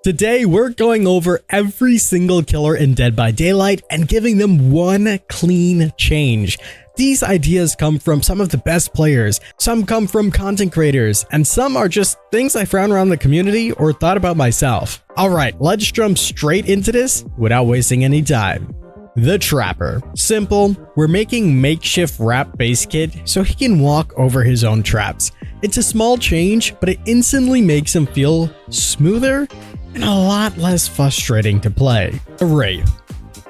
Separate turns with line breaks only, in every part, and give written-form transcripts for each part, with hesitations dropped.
Today, we're going over every single killer in Dead by Daylight and giving them one clean change. These ideas come from some of the best players, some come from content creators, and some are just things I found around the community or thought about myself. Alright, let's jump straight into this without wasting any time. The Trapper. Simple, we're making makeshift wrap base kit so he can walk over his own traps. It's a small change, but it instantly makes him feel smoother and a lot less frustrating to play. The Wraith.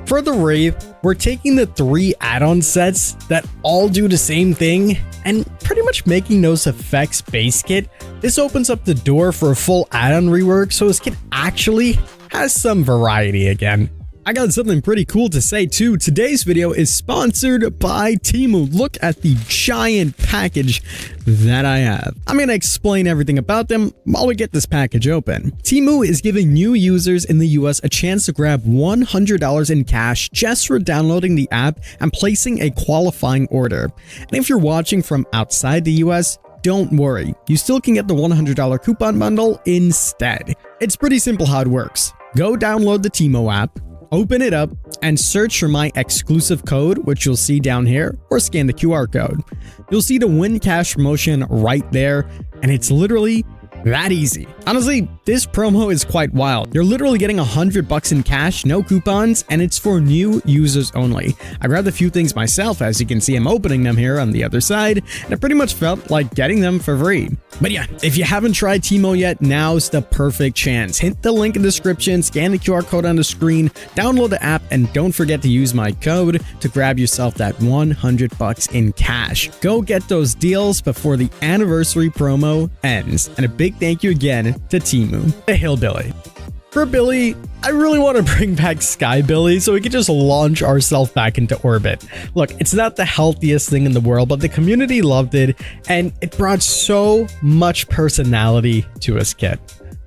For the Wraith, we're taking the 3 add-on sets that all do the same thing and pretty much making those effects base kit. This opens up the door for a full add-on rework, so his kit actually has some variety again. I got something pretty cool to say too. Today's video is sponsored by Temu. Look at the giant package that I have. I'm going to explain everything about them while we get this package open. Temu is giving new users in the US a chance to grab $100 in cash just for downloading the app and placing a qualifying order. And if you're watching from outside the US, don't worry, you still can get the $100 coupon bundle instead. It's pretty simple how it works. Go download the Temu app, open it up, and search for my exclusive code, which you'll see down here, or scan the QR code. You'll see the Win Cash promotion right there, and it's literally that easy. Honestly, this promo is quite wild. You're literally getting $100 in cash, no coupons, and it's for new users only. I grabbed a few things myself, as you can see I'm opening them here on the other side, and it pretty much felt like getting them for free. But yeah, if you haven't tried Temu yet, now's the perfect chance. Hit the link in the description, scan the QR code on the screen, download the app, and don't forget to use my code to grab yourself that $100 in cash. Go get those deals before the anniversary promo ends. And a big thank you again to Temu. The Hillbilly. For Billy, I really want to bring back Sky Billy so we can just launch ourselves back into orbit. Look, it's not the healthiest thing in the world, but the community loved it, and it brought so much personality to his kit.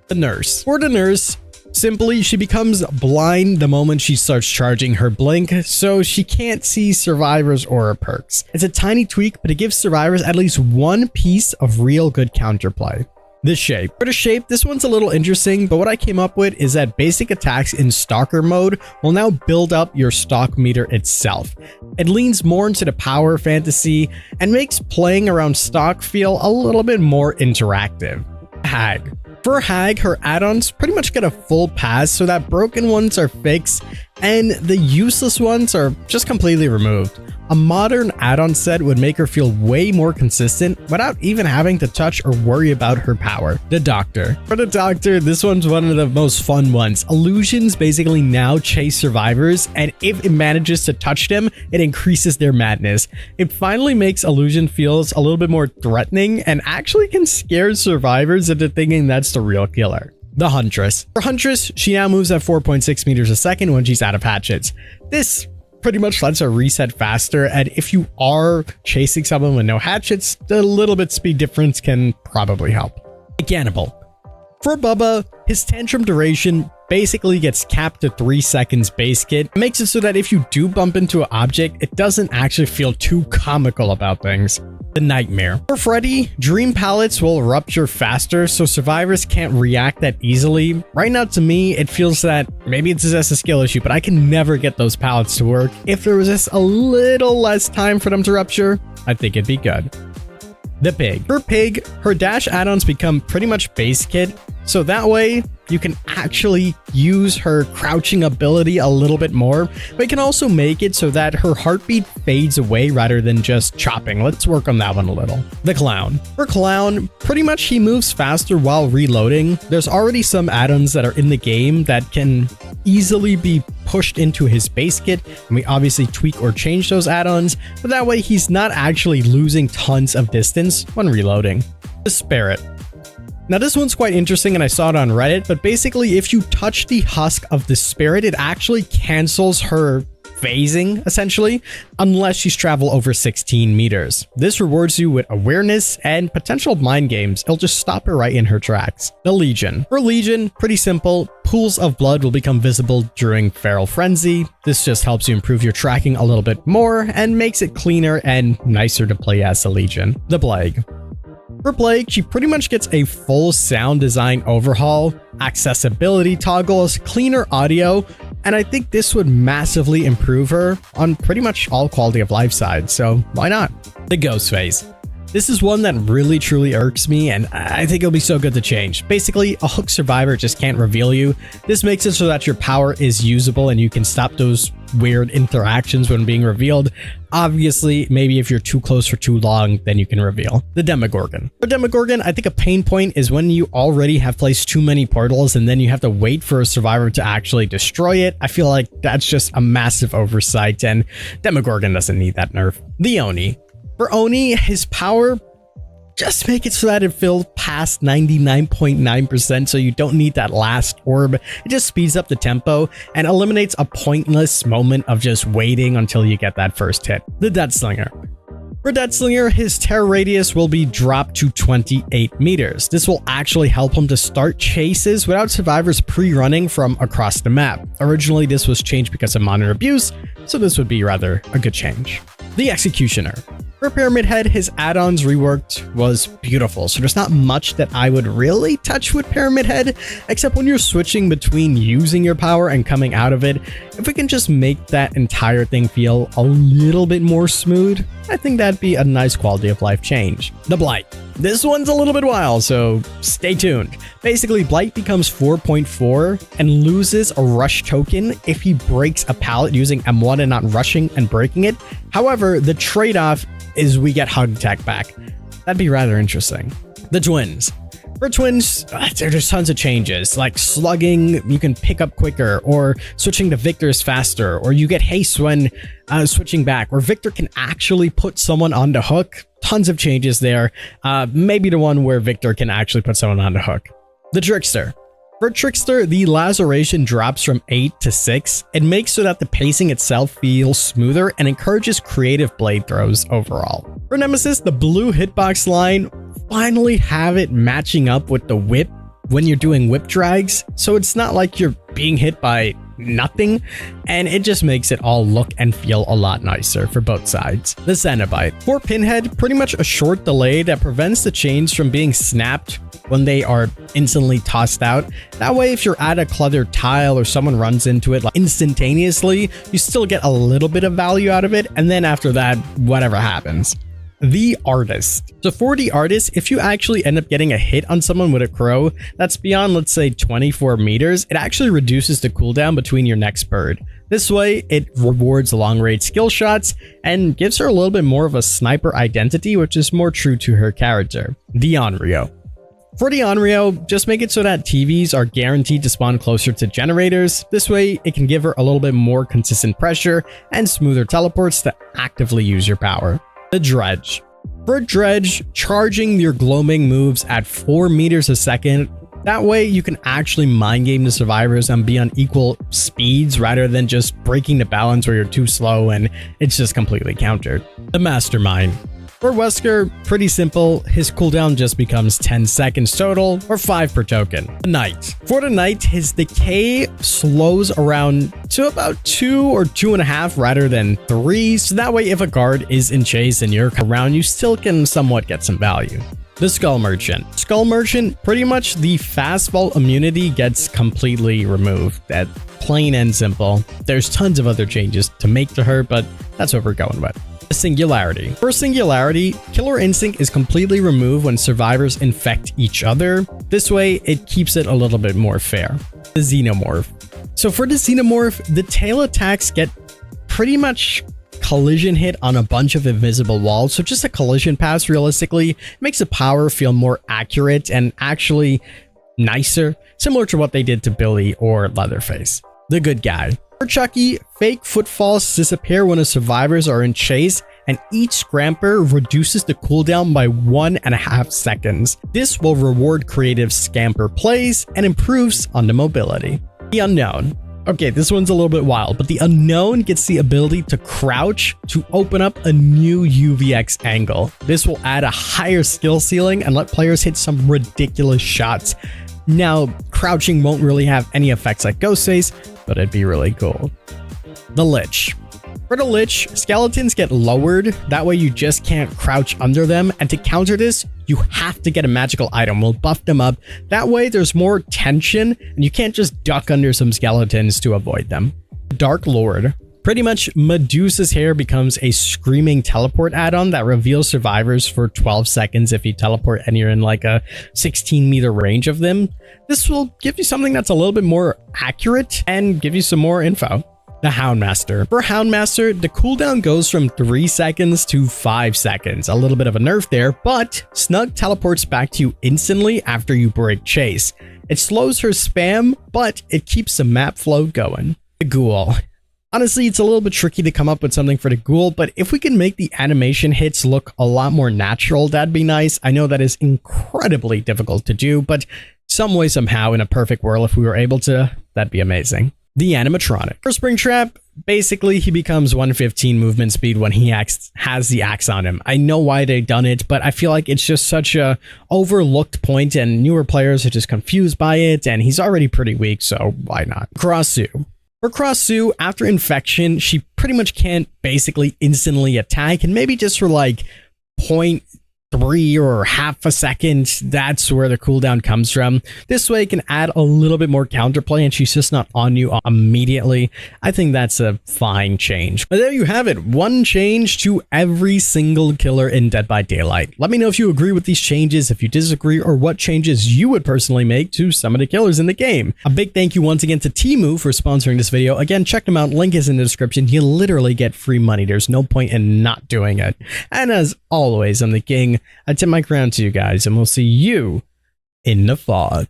The Nurse. For the Nurse, simply, she becomes blind the moment she starts charging her blink, so she can't see survivors or her perks. It's a tiny tweak, but it gives survivors at least one piece of real good counterplay. The Shape. For the Shape, this one's a little interesting, but what I came up with is that basic attacks in Stalker mode will now build up your stock meter itself. It leans more into the power fantasy and makes playing around stock feel a little bit more interactive. Hag. For Hag, her add-ons pretty much get a full pass so that broken ones are fixed and the useless ones are just completely removed. A modern add-on set would make her feel way more consistent without even having to touch or worry about her power. The Doctor. For the Doctor, this one's one of the most fun ones. Illusions basically now chase survivors, and if it manages to touch them, it increases their madness. It finally makes Illusion feels a little bit more threatening and actually can scare survivors into thinking that's the real killer. The Huntress. For Huntress, she now moves at 4.6 meters a second when she's out of hatchets. This pretty much lets her reset faster, and if you are chasing someone with no hatchets, the little bit speed difference can probably help. The Cannibal. For Bubba, his tantrum duration basically gets capped to 3 seconds base kit. It makes it so that if you do bump into an object, it doesn't actually feel too comical about things. The Nightmare. For Freddy, dream palettes will rupture faster, so survivors can't react that easily. Right now, to me, it feels that maybe it's just a skill issue, but I can never get those palettes to work. If there was just a little less time for them to rupture, I think it'd be good. The Pig. For Pig, her dash add-ons become pretty much base kit, so that way you can actually use her crouching ability a little bit more, but you can also make it so that her heartbeat fades away rather than just chopping. Let's work on that one a little. The Clown. For Clown, pretty much he moves faster while reloading. There's already some add-ons that are in the game that can easily be pushed into his base kit, and we obviously tweak or change those add-ons, but that way he's not actually losing tons of distance when reloading. The Spirit. Now this one's quite interesting and I saw it on Reddit, but basically if you touch the husk of the Spirit, it actually cancels her phasing, essentially, unless she's traveled over 16 meters. This rewards you with awareness and potential mind games. It'll just stop her right in her tracks. The Legion. For Legion, pretty simple. Pools of blood will become visible during Feral Frenzy. This just helps you improve your tracking a little bit more and makes it cleaner and nicer to play as a Legion. The Plague. For Plague, she pretty much gets a full sound design overhaul. accessibility toggles, cleaner audio, and I think this would massively improve her on pretty much all quality of life sides, so why not? The ghost phase. This is one that really truly irks me, and I think it'll be so good to change. Basically, a hook survivor just can't reveal you. This makes it so that your power is usable and you can stop those weird interactions when being revealed. Obviously, maybe if you're too close for too long, then you can reveal. The Demogorgon. For Demogorgon, I think a pain point is when you already have placed too many portals and then you have to wait for a survivor to actually destroy it. I feel like that's just a massive oversight, and Demogorgon doesn't need that nerf. The Oni. For Oni, his power, just make it so that it fills past 99.9%, so you don't need that last orb. It just speeds up the tempo and eliminates a pointless moment of just waiting until you get that first hit. The Deathslinger. For Deathslinger, his terror radius will be dropped to 28 meters. This will actually help him to start chases without survivors pre-running from across the map. Originally, this was changed because of monitor abuse, so this would be rather a good change. The Executioner. For Pyramid Head, his add-ons reworked was beautiful, so there's not much that I would really touch with Pyramid Head, except when you're switching between using your power and coming out of it. If we can just make that entire thing feel a little bit more smooth, I think that'd be a nice quality of life change. The Blight. This one's a little bit wild, so stay tuned. Basically, Blight becomes 4.4 and loses a rush token if he breaks a pallet using M1 and not rushing and breaking it. However, the trade-off is we get Hug Attack back. That'd be rather interesting. The Twins. For Twins, there's tons of changes, like slugging, you can pick up quicker, or switching to Victor's faster, or you get haste when switching back, or Victor can actually put someone on the hook. Tons of changes there. Maybe the one where Victor can actually put someone on the hook. The Trickster. For Trickster, the laceration drops from 8 to 6. It makes so that the pacing itself feels smoother and encourages creative blade throws overall. For Nemesis, the blue hitbox line, finally have it matching up with the whip when you're doing whip drags, so it's not like you're being hit by nothing, and it just makes it all look and feel a lot nicer for both sides. The Cenobite. For Pinhead, pretty much a short delay that prevents the chains from being snapped when they are instantly tossed out. That way, if you're at a cluttered tile or someone runs into it like instantaneously, you still get a little bit of value out of it, and then after that, whatever happens. The Artist. So for the Artist, if you actually end up getting a hit on someone with a crow that's beyond, let's say, 24 meters, it actually reduces the cooldown between your next bird. This way, it rewards long-range skill shots and gives her a little bit more of a sniper identity, which is more true to her character. The Onryo. For the Onryo, just make it so that TVs are guaranteed to spawn closer to generators. This way, it can give her a little bit more consistent pressure and smoother teleports to actively use your power. The Dredge. For Dredge, charging your gloaming moves at 4 meters a second. That way, you can actually mind game the survivors and be on equal speeds rather than just breaking the balance where you're too slow and it's just completely countered. The Mastermind. For Wesker, pretty simple, his cooldown just becomes 10 seconds total, or 5 per token. The Knight. For the Knight, his decay slows around to about 2 or 2.5 rather than 3, so that way if a guard is in chase and you're around, you still can somewhat get some value. The Skull Merchant. Skull Merchant, pretty much the fast vault immunity gets completely removed. That plain and simple. There's tons of other changes to make to her, but that's what we're going with. Singularity. For Singularity, Killer Instinct is completely removed when survivors infect each other. This way, it keeps it a little bit more fair. The Xenomorph. So for the Xenomorph, the tail attacks get pretty much collision hit on a bunch of invisible walls, so just a collision pass realistically makes the power feel more accurate and actually nicer, similar to what they did to Billy or Leatherface. The Good Guy. For Chucky, fake footfalls disappear when the survivors are in chase, and each scamper reduces the cooldown by 1.5 seconds. This will reward creative scamper plays and improves on the mobility. The Unknown. Okay, this one's a little bit wild, but the Unknown gets the ability to crouch to open up a new UVX angle. This will add a higher skill ceiling and let players hit some ridiculous shots. Now, crouching won't really have any effects like Ghostface, but it'd be really cool. The Lich. For the Lich, skeletons get lowered, that way you just can't crouch under them, and to counter this, you have to get a magical item. We'll buff them up, that way there's more tension, and you can't just duck under some skeletons to avoid them. Dark Lord. Pretty much, Medusa's hair becomes a screaming teleport add-on that reveals survivors for 12 seconds if you teleport and you're in like a 16-meter range of them. This will give you something that's a little bit more accurate and give you some more info. The Houndmaster. For Houndmaster, the cooldown goes from 3 seconds to 5 seconds. A little bit of a nerf there, but Snug teleports back to you instantly after you break chase. It slows her spam, but it keeps the map flow going. The Ghoul. Honestly, it's a little bit tricky to come up with something for the Ghoul, but if we can make the animation hits look a lot more natural, that'd be nice. I know that is incredibly difficult to do, but some way, somehow, in a perfect world, if we were able to, that'd be amazing. The Animatronic. For Springtrap, basically he becomes 115 movement speed when he has the axe on him. I know why they've done it, but I feel like it's just such a overlooked point and newer players are just confused by it, and he's already pretty weak, so why not? Crossu. For Crossu, after infection, she pretty much can't basically instantly attack, and maybe just for like 0.3 or half a second, that's where the cooldown comes from. This way it can add a little bit more counterplay and she's just not on you immediately. I think that's a fine change. But there you have it, one change to every single killer in Dead by Daylight. Let me know if you agree with these changes, if you disagree, or what changes you would personally make to some of the killers in the game. A big thank you once again to Temu for sponsoring this video. Again, check them out, link is in the description. You literally get free money, there's no point in not doing it. And as always, I'm the King. I tip my crown to you guys, and we'll see you in the fog.